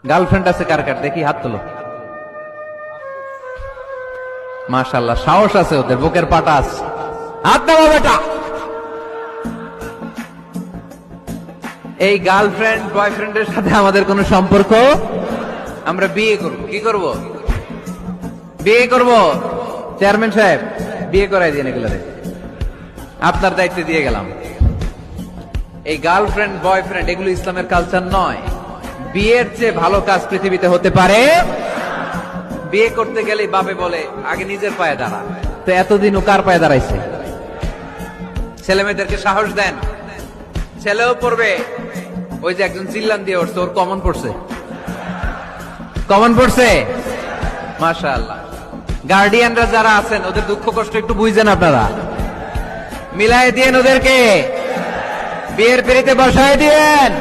Girlfriend আছে কার কার দেখি হাত তোলো। মাশাআল্লাহ, সাহস আছে ওদের, বুকের পাটা আছে। হাত নাও বেটা। এই গার্লফ্রেন্ড বয়ফ্রেন্ডের সাথে আমাদের কোনো সম্পর্ক, আমরা বিয়ে করব। কি করব? বিয়ে করব। চেয়ারম্যান সাহেব বিয়ে করাই দিন এগুলো, আপনার দায়িত্ব দিয়ে গেলাম। এই গার্লফ্রেন্ড বয়ফ্রেন্ড এগুলো ইসলামের কালচার নয়। বিয়ের চেয়ে ভালো কাজ পৃথিবীতে হতে পারে। বিয়ে করতে গেলেই বাপে বলে আগে নিজের পায়ে দাঁড়া। তো এতদিন ও কার পায়ে দাঁড়াইছে? ছেলে মেয়েদেরকে সাহস দেন, ছেলেও পড়বে। ওই যে একজন চিল্লান দিয়ে উঠছে, ওর কমন পড়ছে, কমন পড়ছে। মাশাআল্লাহ। গার্ডিয়ানরা যারা আছেন ওদের দুঃখ কষ্ট একটু বুঝছেন আপনারা, মিলাই দিয়েন ওদেরকে, বিয়ের পিড়িতে বসায় দিয়েন।